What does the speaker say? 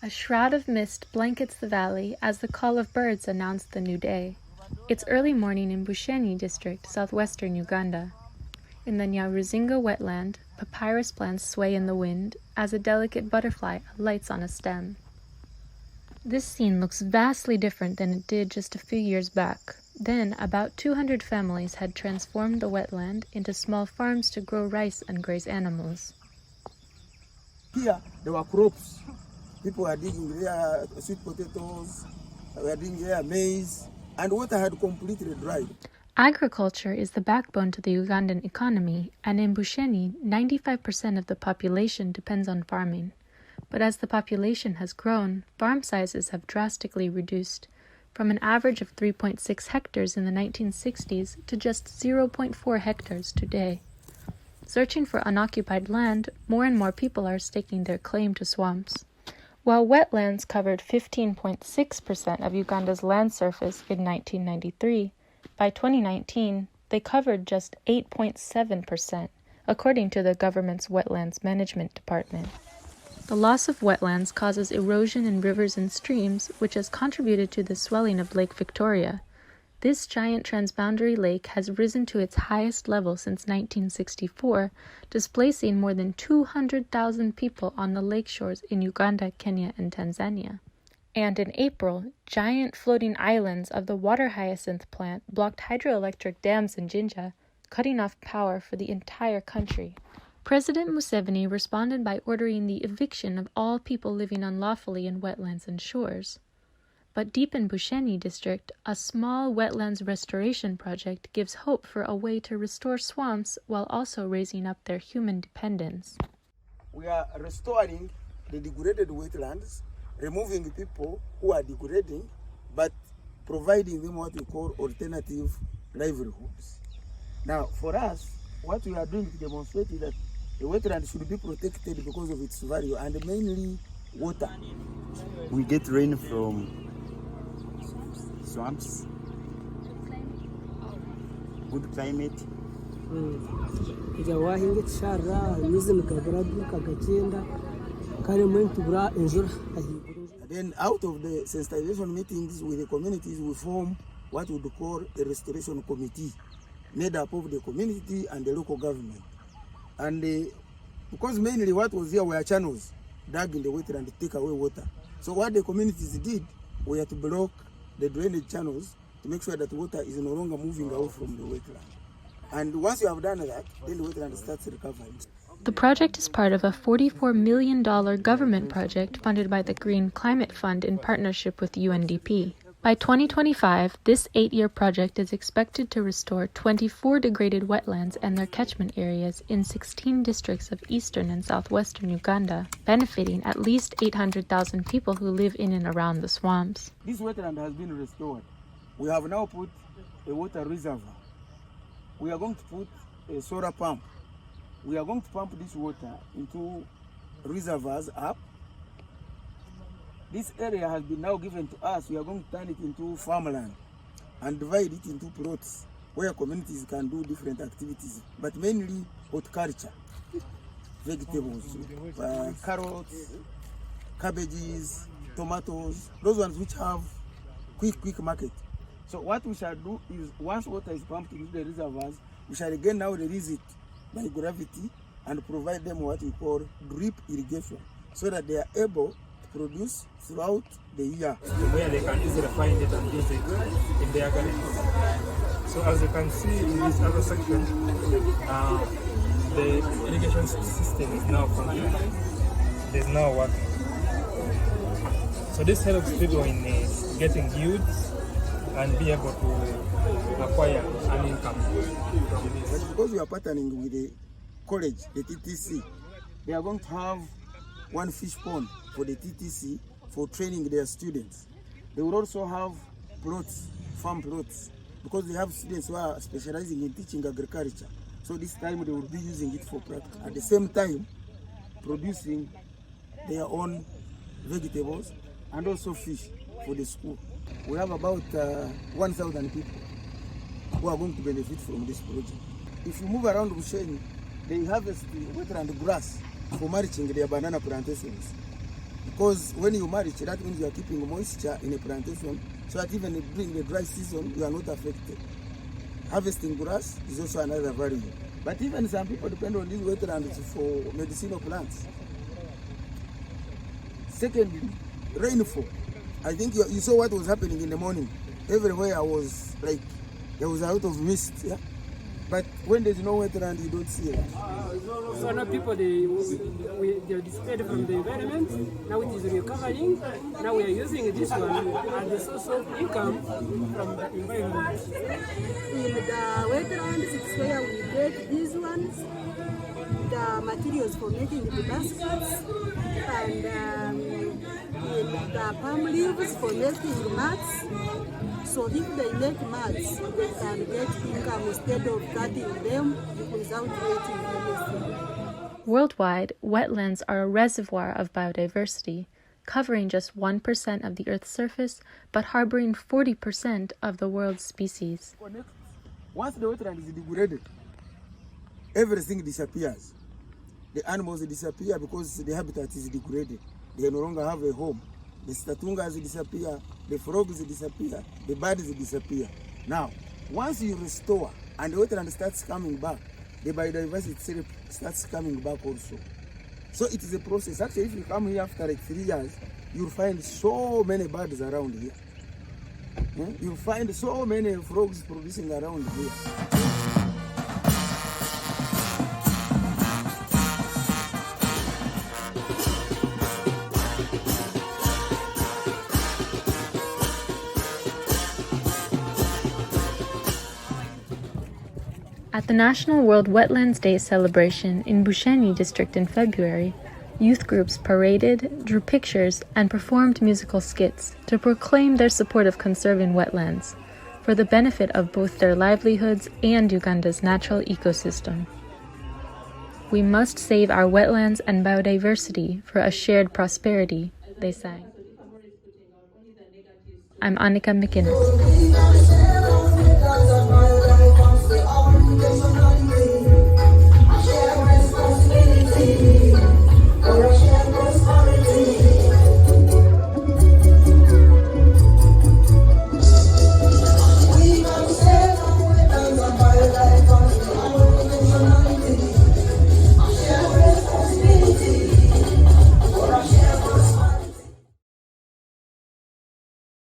A shroud of mist blankets the valley as the call of birds announce the new day. It's early morning in Bushenyi district, southwestern Uganda. In the Nyaruzinga wetland, papyrus plants sway in the wind as a delicate butterfly alights on a stem. This scene looks vastly different than it did just a few years back. Then, about 200 families had transformed the wetland into small farms to grow rice and graze animals. Here, there were crops. People were digging their sweet potatoes, were digging their maize, and water had completely dried. Agriculture is the backbone to the Ugandan economy, and in Bushenyi, 95% of the population depends on farming. But as the population has grown, farm sizes have drastically reduced, from an average of 3.6 hectares in the 1960s to just 0.4 hectares today. Searching for unoccupied land, more and more people are staking their claim to swamps. While wetlands covered 15.6% of Uganda's land surface in 1993, by 2019, they covered just 8.7%, according to the government's Wetlands Management Department. The loss of wetlands causes erosion in rivers and streams, which has contributed to the swelling of Lake Victoria. This giant transboundary lake has risen to its highest level since 1964, displacing more than 200,000 people on the lake shores in Uganda, Kenya, and Tanzania. And in April, giant floating islands of the water hyacinth plant blocked hydroelectric dams in Jinja, cutting off power for the entire country. President Museveni responded by ordering the eviction of all people living unlawfully in wetlands and shores. But deep in Bushenyi district, a small wetlands restoration project gives hope for a way to restore swamps while also raising up their human dependence. We are restoring the degraded wetlands, removing people who are degrading, but providing them what we call alternative livelihoods. Now, for us, what we are doing to demonstrate is that the wetland should be protected because of its value, and mainly water. We get rain from swamps, good climate. And then out of the sensitization meetings with the communities, we form what we would call a restoration committee, made up of the community and the local government. And because mainly what was here were channels dug in the wetland to take away water. So what the communities did, we had to block the drainage channels to make sure that water is no longer moving out from the wetland. And once you have done that, then the wetland starts recovering. The project is part of a $44 million government project funded by the Green Climate Fund in partnership with UNDP. By 2025, this 8-year project is expected to restore 24 degraded wetlands and their catchment areas in 16 districts of eastern and southwestern Uganda, benefiting at least 800,000 people who live in and around the swamps. This wetland has been restored. We have now put a water reservoir. We are going to put a solar pump. We are going to pump this water into reservoirs up. This area has been now given to us. We are going to turn it into farmland and divide it into plots where communities can do different activities, but mainly horticulture, vegetables, carrots, cabbages, tomatoes, those ones which have quick market. So what we shall do is, once water is pumped into the reservoirs, we shall again now release it by gravity and provide them what we call drip irrigation, so that they are able to produce throughout the year. Where they can easily find it and use it in their gardens. So as you can see in this other section, the irrigation system is now complete. It is now working. So this helps people in getting yields and be able to acquire an income from this. But because we are partnering with the college, the TTC, they are going to have one fish pond for the TTC for training their students. They will also have plots, farm plots, because they have students who are specializing in teaching agriculture. So this time they will be using it for practice. At the same time, producing their own vegetables and also fish for the school. We have about 1,000 people who are going to benefit from this project. If you move around Bushenyi, they harvest the wetland grass for mulching their banana plantations. Because when you mulch, that means you are keeping moisture in a plantation, so that even during the dry season, you are not affected. Harvesting grass is also another value. But even some people depend on these wetlands for medicinal plants. Secondly, rainfall. I think you saw what was happening in the morning. Everywhere was like, there was a lot of mist, yeah? But when there's no wetland, you don't see it. So now people, they're displaced from the environment. Now it is recovering. Now we are using this one as a source of income from the environment. In the wetlands, it's where we get these ones, the materials for making the baskets, and in the palm leaves for making mats. So if they make mats, they can get income instead of cutting them without waiting anything. Worldwide, wetlands are a reservoir of biodiversity, covering just 1% of the Earth's surface, but harboring 40% of the world's species. Once the wetland is degraded, everything disappears. The animals disappear because the habitat is degraded. They no longer have a home. The statungas disappear, the frogs disappear, the birds disappear. Now, once you restore and the wetland starts coming back, the biodiversity starts coming back also. So it is a process. Actually, if you come here after like 3 years, you'll find so many birds around here. You'll find so many frogs producing around here. At the National World Wetlands Day celebration in Bushenyi district in February, youth groups paraded, drew pictures, and performed musical skits to proclaim their support of conserving wetlands for the benefit of both their livelihoods and Uganda's natural ecosystem. We must save our wetlands and biodiversity for a shared prosperity, they sang. I'm Annika McGinnis.